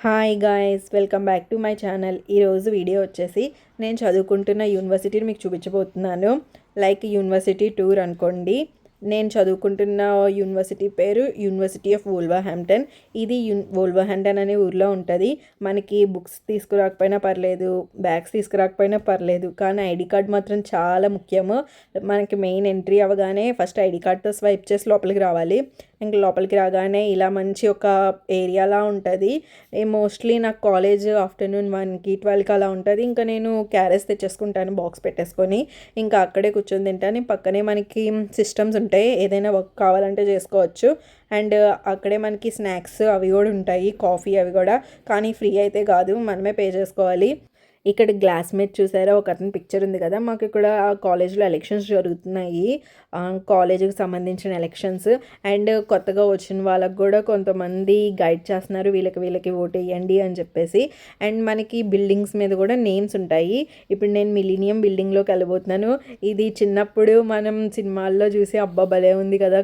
Hi guys, welcome back to my channel. ఈరోజు video వచ్చేసి నేను చదువుకుంటున్న యూనివర్సిటీని మీకు చూపించబోతున్నాను. లైక్ యూనివర్సిటీ టూర్ అనుకోండి. నేను చదువుకుంటున్న యూనివర్సిటీ పేరు యూనివర్సిటీ ఆఫ్ వోల్వర్హాంప్టన్. ఇది వోల్వర్హాంప్టన్ అనే ఊర్లో ఉంటుంది. మనకి బుక్స్ తీసుకురాకపోయినా పర్లేదు, బ్యాగ్స్ తీసుకురాకపోయినా పర్లేదు, కానీ ఐడి కార్డ్ మాత్రం చాలా ముఖ్యము. మనకి మెయిన్ ఎంట్రీ అవ్వగానే ఫస్ట్ ఐడి కార్డ్తో స్వైప్ చేసి లోపలికి రావాలి. ఇంక లోపలికి రాగానే ఇలా మంచి ఒక ఏరియాలా ఉంటుంది. మోస్ట్లీ నాకు కాలేజ్ ఆఫ్టర్నూన్ 1కి 12కి అలా ఉంటుంది. ఇంకా నేను క్యారేజ్ తెచ్చేసుకుంటాను బాక్స్ పెట్టేసుకొని. ఇంకా అక్కడే కూర్చొని తింటాను. పక్కనే మనకి సిస్టమ్స్ ఉంటాయి, ఏదైనా వర్క్ కావాలంటే చేసుకోవచ్చు. అండ్ అక్కడే మనకి స్నాక్స్ అవి కూడా ఉంటాయి, కాఫీ అవి కూడా. కానీ ఫ్రీ అయితే కాదు, మనమే పే చేసుకోవాలి. ఇక్కడ గ్లాస్మేట్ చూసారా, ఒక అతని పిక్చర్ ఉంది కదా. మాకు ఇక్కడ కాలేజ్లో ఎలక్షన్స్ జరుగుతున్నాయి, కాలేజీకి సంబంధించిన ఎలక్షన్స్. అండ్ కొత్తగా వచ్చిన వాళ్ళకు కూడా కొంతమంది గైడ్ చేస్తున్నారు, వీళ్ళకి ఓటు వేయండి అని చెప్పేసి. అండ్ మనకి బిల్డింగ్స్ మీద కూడా నేమ్స్ ఉంటాయి. ఇప్పుడు నేను మిలీనియం బిల్డింగ్లోకి వెళ్ళబోతున్నాను. ఇది చిన్నప్పుడు మనం సినిమాల్లో చూసి అబ్బా భలే ఉంది కదా,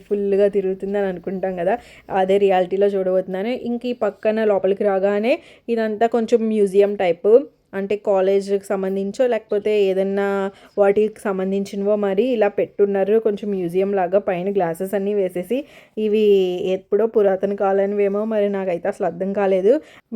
ఫుల్గా తిరుగుతుంది అని అనుకుంటాం కదా, అదే రియాలిటీలో చూడబోతున్నాను. ఇంక ఈ పక్కన లోపలికి రాగానే ఇదంతా కొంచెం మ్యూజియం టైపు, అంటే కాలేజ్కి సంబంధించో లేకపోతే ఏదన్నా వాటికి సంబంధించినవో మరి ఇలా పెట్టున్నారు. కొంచెం మ్యూజియం లాగా పైన గ్లాసెస్ అన్నీ వేసేసి, ఇవి ఎప్పుడో పురాతన కాలనివేమో మరి, నాకైతే అసలు అర్థం కాలేదు.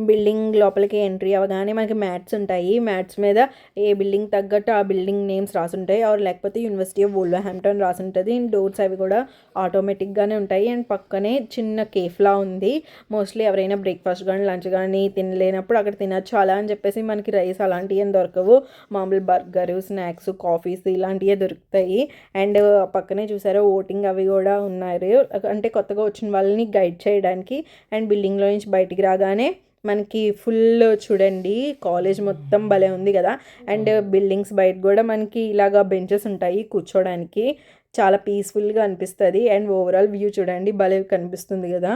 బిల్డింగ్ లోపలికి ఎంట్రీ అవ్వగానే మనకి మ్యాట్స్ ఉంటాయి. మ్యాట్స్ మీద ఏ బిల్డింగ్ తగ్గట్టు ఆ బిల్డింగ్ నేమ్స్ రాసుంటాయి, ఆర్ లేకపోతే యూనివర్సిటీ ఆఫ్ వోల్వర్హాంప్టన్ రాసుంటుంది. అండ్ డోర్స్ అవి కూడా ఆటోమేటిక్గానే ఉంటాయి. అండ్ పక్కనే చిన్న కేఫ్లా ఉంది. మోస్ట్లీ ఎవరైనా బ్రేక్ఫాస్ట్ కానీ లంచ్ కానీ తినలేనప్పుడు అక్కడ తినచ్చు. అలా అని చెప్పేసి మనకి రైస్ అలాంటివి ఏం దొరకవు, మామూలు బర్గరు, స్నాక్స్, కాఫీస్ ఇలాంటివే దొరుకుతాయి. అండ్ పక్కనే చూసారో ఓటింగ్ అవి కూడా ఉన్నారు, అంటే కొత్తగా వచ్చిన వాళ్ళని గైడ్ చేయడానికి. అండ్ బిల్డింగ్లో నుంచి బయటికి రాగానే మనకి ఫుల్ చూడండి, కాలేజ్ మొత్తం భలే ఉంది కదా. అండ్ బిల్డింగ్స్ బయట కూడా మనకి ఇలాగా బెంచెస్ ఉంటాయి కూర్చోడానికి, చాలా పీస్ఫుల్గా అనిపిస్తుంది. అండ్ ఓవరాల్ వ్యూ చూడండి, భలే కనిపిస్తుంది కదా.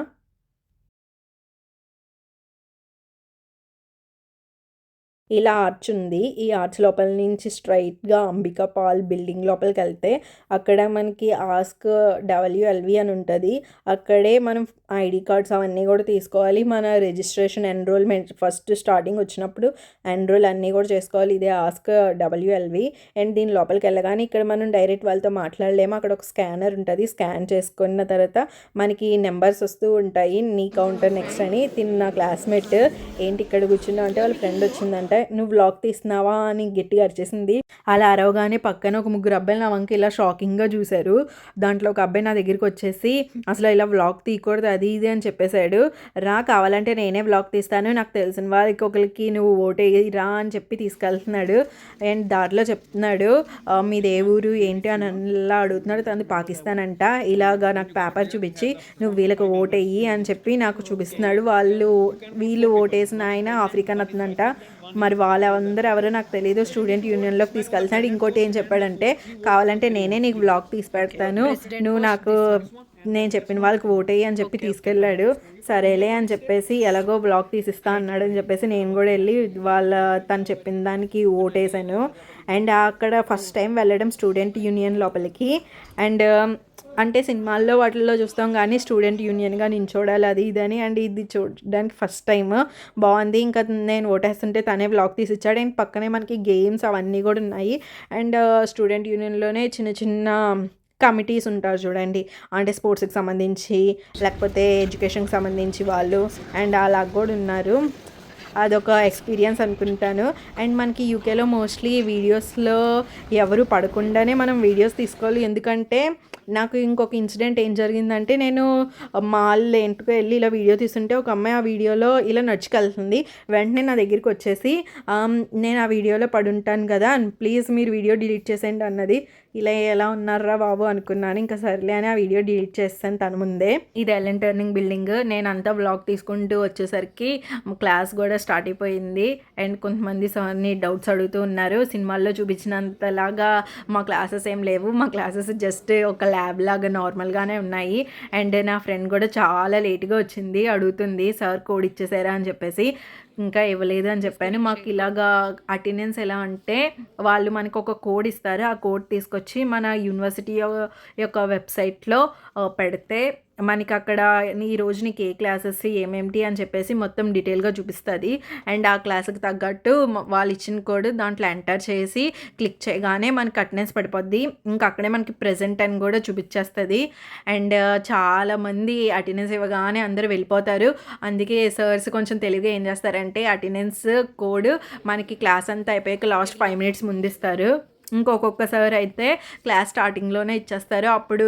ఇలా ఆర్చ్ ఉంది. ఈ ఆర్చ్ లోపల నుంచి స్ట్రైట్గా అంబికా పాల్ బిల్డింగ్ లోపలికి వెళ్తే అక్కడ మనకి ఆస్క్ డబ్ల్యూఎల్వి అని ఉంటుంది. అక్కడే మనం ఐడి కార్డ్స్ అవన్నీ కూడా తీసుకోవాలి. మన రిజిస్ట్రేషన్, ఎన్రోల్మెంట్ ఫస్ట్ స్టార్టింగ్ వచ్చినప్పుడు ఎన్రోల్ అన్నీ కూడా చేసుకోవాలి. ఇదే ఆస్క్ డబ్ల్యూఎల్వి. అండ్ దీని లోపలికి వెళ్ళగానే ఇక్కడ మనం డైరెక్ట్ వాళ్ళతో మాట్లాడలేము. అక్కడ ఒక స్కానర్ ఉంటుంది. స్కాన్ చేసుకున్న తర్వాత మనకి నెంబర్స్ వస్తూ ఉంటాయి, నీ కౌంటర్ నెక్స్ట్ అని. నా క్లాస్మేట్ ఏంటి ఇక్కడ కూర్చున్నావు అంటే వాళ్ళ ఫ్రెండ్ వచ్చిందంట, నువ్వు వ్లాగ్ తీస్తున్నావా అని గట్టిగా అరిచేసింది. అలా అరవగానే పక్కన ఒక ముగ్గురు అబ్బాయిలు నా వంక ఇలా షాకింగ్గా చూశారు. దాంట్లో ఒక అబ్బాయి నా దగ్గరికి వచ్చేసి అసలు ఇలా వ్లాగ్ తీయకూడదు అది ఇది అని చెప్పేశాడు. కావాలంటే నేనే వ్లాగ్ తీస్తాను, నాకు తెలిసిన వాళ్ళకి ఒకరికి నువ్వు ఓటేయి రా అని చెప్పి తీసుకెళ్తున్నాడు. అండ్ దాంట్లో చెప్తున్నాడు మీది ఏ ఊరు ఏంటి అని అలా అడుగుతున్నాడు. తనది పాకిస్తాన్ అంట. ఇలాగా నాకు పేపర్ చూపించి నువ్వు వీళ్ళకి ఓటేయి అని చెప్పి నాకు చూపిస్తున్నాడు. వీళ్ళు ఓటేసిన ఆయన ఆఫ్రికన్ అతనంట. మరి వాళ్ళందరూ ఎవరో నాకు తెలియదు. స్టూడెంట్ యూనియన్లోకి తీసుకెళ్తున్నాడు. ఇంకోటి ఏం చెప్పాడంటే, కావాలంటే నేనే నీకు బ్లాగ్ తీసి పెడతాను, నువ్వు నాకు నేను చెప్పిన వాళ్ళకి ఓటేయి అని చెప్పి తీసుకెళ్ళాడు. సరేలే అని చెప్పేసి ఎలాగో బ్లాగ్ తీసిస్తా అన్నాడు అని చెప్పేసి నేను కూడా వెళ్ళి తను చెప్పిన దానికి ఓటేసాను. అండ్ అక్కడ ఫస్ట్ టైం వెళ్ళడం స్టూడెంట్ యూనియన్ లోపలికి. అండ్ అంటే సినిమాల్లో వాటిల్లో చూస్తాం కానీ స్టూడెంట్ యూనియన్గా నించోడాలి అది ఇదని. అండ్ ఇది చూడడానికి ఫస్ట్ టైం బాగుంది. ఇంకా నేను ఓటేస్తుంటే తనే వ్లాగ్ తీసిచ్చాడు. అండ్ పక్కనే మనకి గేమ్స్ అవన్నీ కూడా ఉన్నాయి. అండ్ స్టూడెంట్ యూనియన్లోనే చిన్న చిన్న కమిటీస్ ఉంటారు చూడండి, అంటే స్పోర్ట్స్కి సంబంధించి లేకపోతే ఎడ్యుకేషన్కి సంబంధించి వాళ్ళు, అండ్ అలా కూడా ఉన్నారు. అదొక ఎక్స్పీరియన్స్ అనుకుంటాను. అండ్ మనకి యూకేలో మోస్ట్లీ వీడియోస్లో ఎవరు పడకుండానే మనం వీడియోస్ తీసుకోవాలి. ఎందుకంటే నాకు ఇంకొక ఇన్సిడెంట్ ఏం జరిగిందంటే, నేను మాల్ ఇంటికి వెళ్ళి ఇలా వీడియో తీస్తుంటే ఒక అమ్మాయి ఆ వీడియోలో ఇలా నడుచుకెళ్తుంది. వెంటనే నా దగ్గరికి వచ్చేసి నేను ఆ వీడియోలో పడుంటాను కదా, ప్లీజ్ మీరు వీడియో డిలీట్ చేసేయండి అన్నది. ఇలా ఎలా ఉన్నారా బాబు అనుకున్నాను. ఇంకా సర్లే అని ఆ వీడియో డిలీట్ చేస్తాను తన ముందే. ఇది ఎల్ఎన్ టర్నింగ్ బిల్డింగ్. నేను అంతా వ్లాగ్ తీసుకుంటూ వచ్చేసరికి క్లాస్ కూడా స్టార్ట్ అయిపోయింది. అండ్ కొంతమంది సార్ని డౌట్స్ అడుగుతూ ఉన్నారు. సినిమాల్లో చూపించినంతలాగా మా క్లాసెస్ ఏం లేవు. మా క్లాసెస్ జస్ట్ ఒక ల్యాబ్ లాగా నార్మల్గానే ఉన్నాయి. అండ్ నా ఫ్రెండ్ కూడా చాలా లేట్గా వచ్చింది, అడుగుతుంది సార్ కోడ్ ఇచ్చేసారా అని చెప్పేసి. ఇంకా ఇవ్వలేదు అని చెప్పాను. మాకు ఇలాగా అటెండెన్స్ ఎలా అంటే, వాళ్ళు మనకు ఒక కోడ్ ఇస్తారు. ఆ కోడ్ తీసుకొచ్చి మన యూనివర్సిటీ యొక్క వెబ్సైట్లో పెడితే మనకి అక్కడ ఈ రోజు నీకు ఏ క్లాసెస్ ఏమేమిటి అని చెప్పేసి మొత్తం డీటెయిల్గా చూపిస్తుంది. అండ్ ఆ క్లాస్కి తగ్గట్టు వాళ్ళు ఇచ్చిన కోడ్ దాంట్లో ఎంటర్ చేసి క్లిక్ చేయగానే మనకి అటెండెన్స్ పడిపోద్ది. ఇంకా అక్కడే మనకి ప్రెజెంట్ అని కూడా చూపించేస్తుంది. అండ్ చాలామంది అటెండెన్స్ ఇవ్వగానే అందరూ వెళ్ళిపోతారు. అందుకే సర్స్ కొంచెం తెలివిగా ఏం చేస్తారంటే అటెండెన్స్ కోడ్ మనకి క్లాస్ అంతా అయిపోయాక లాస్ట్ 5 minutes ముందిస్తారు. ఇంకొకసారి అయితే క్లాస్ స్టార్టింగ్లోనే ఇచ్చేస్తారు. అప్పుడు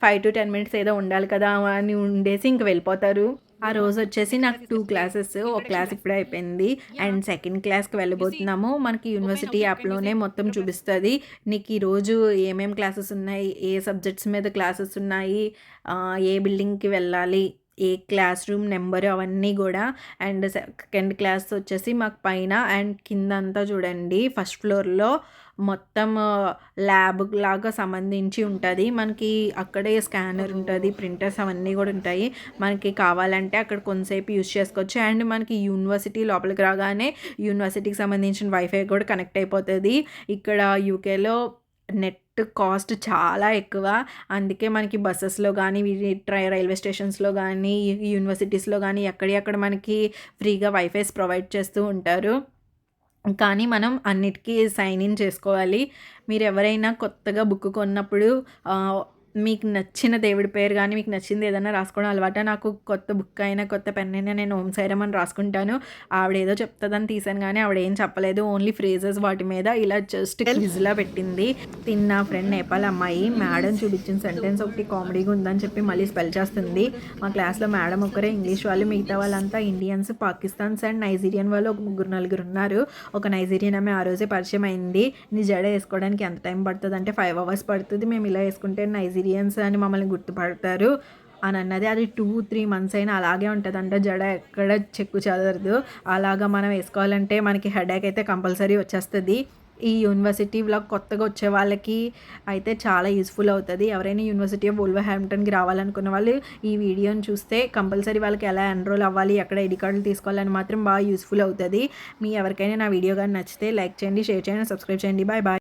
5 to 10 minutes ఏదో ఉండాలి కదా అని ఉండేసి ఇంక వెళ్ళిపోతారు. ఆ రోజు వచ్చేసి నాకు 2 క్లాసెస్, ఒక క్లాస్ ఇప్పుడే అయిపోయింది అండ్ సెకండ్ క్లాస్కి వెళ్ళబోతున్నాము. మనకి యూనివర్సిటీ యాప్లోనే మొత్తం చూపిస్తుంది నీకు ఈరోజు ఏమేమి క్లాసెస్ ఉన్నాయి, ఏ సబ్జెక్ట్స్ మీద క్లాసెస్ ఉన్నాయి, ఏ బిల్డింగ్కి వెళ్ళాలి, ఏ క్లాస్ రూమ్ నెంబరు అవన్నీ కూడా. అండ్ సెకండ్ క్లాస్ వచ్చేసి మాకు పైన అండ్ కింద అంతా చూడండి ఫస్ట్ ఫ్లోర్లో మొత్తం ల్యాబ్ లాగా సంబంధించి ఉంటుంది. మనకి అక్కడే స్కానర్ ఉంటుంది, ప్రింటర్స్ అవన్నీ కూడా ఉంటాయి. మనకి కావాలంటే అక్కడ కొంతసేపు యూజ్ చేసుకోవచ్చు. అండ్ మనకి యూనివర్సిటీ లోపలికి రాగానే యూనివర్సిటీకి సంబంధించిన వైఫై కూడా కనెక్ట్ అయిపోతుంది. ఇక్కడ యూకేలో నెట్ కాస్ట్ చాలా ఎక్కువ. అందుకే మనకి బస్సెస్లో కానీ రైల్వే స్టేషన్స్లో కానీ యూనివర్సిటీస్లో కానీ ఎక్కడెక్కడ మనకి ఫ్రీగా వైఫైస్ ప్రొవైడ్ చేస్తూ ఉంటారు. కానీ మనం అన్నిటికీ సైన్ ఇన్ చేసుకోవాలి. మీరు ఎవరైనా కొత్తగా బుక్ కొన్నప్పుడు మీకు నచ్చిన దేవుడి పేరు కానీ మీకు నచ్చింది ఏదైనా రాసుకోవడం అలవాట. నాకు కొత్త బుక్ అయినా కొత్త పెన్ అయినా నేను ఓం సాయిరామ్ అని రాసుకుంటాను. ఆవిడ ఏదో చెప్తుందని తీసాను కానీ ఆవిడ ఏం చెప్పలేదు, ఓన్లీ ఫ్రేజెస్ వాటి మీద ఇలా జస్ట్ క్విజ్లా పెట్టింది. నా ఫ్రెండ్ నేపాల్ అమ్మాయి మేడం చూపించిన సెంటెన్స్ ఒకటి కామెడీగా ఉందని చెప్పి మళ్ళీ స్పెల్ చేస్తుంది. మా క్లాస్లో మేడం ఒకరే ఇంగ్లీష్ వాళ్ళు, మిగతా వాళ్ళంతా ఇండియన్స్, పాకిస్తాన్స్ అండ్ నైజీరియన్ వాళ్ళు ఒక 3-4 ఉన్నారు. ఒక నైజీరియన్ ఆమె ఆ రోజే పరిచయం అయింది. నీ జడ వేసుకోవడానికి ఎంత టైం పడుతుంది అంటే 5 hours పడుతుంది, మేము ఇలా వేసుకుంటే నైజీరియన్స్ అని మమ్మల్ని గుర్తుపడతారు అని అన్నది. అది 2-3 months అయినా అలాగే ఉంటుందంట, జడ ఎక్కడ చెక్కు చెదరదు. అలాగా మనం వేసుకోవాలంటే మనకి హెడేక్ అయితే కంపల్సరీ వచ్చేస్తుంది. ఈ యూనివర్సిటీ వ్లాగ్ కొత్తగా వచ్చే వాళ్ళకి అయితే చాలా యూస్ఫుల్ అవుతుంది. ఎవరైనా యూనివర్సిటీ ఆఫ్ వోల్వర్హాంప్టన్కి రావాలనుకున్న వాళ్ళు ఈ వీడియోని చూస్తే కంపల్సరీ వాళ్ళకి ఎలా ఎన్రోల్ అవ్వాలి, ఎక్కడ ఐడి కార్డులు తీసుకోవాలని మాత్రం బాగా యూస్ఫుల్ అవుతుంది. మీ ఎవరికైనా నా వీడియో కానీ నచ్చితే లైక్ చేయండి, షేర్ చేయండి, సబ్స్క్రైబ్ చేయండి. Bye bye.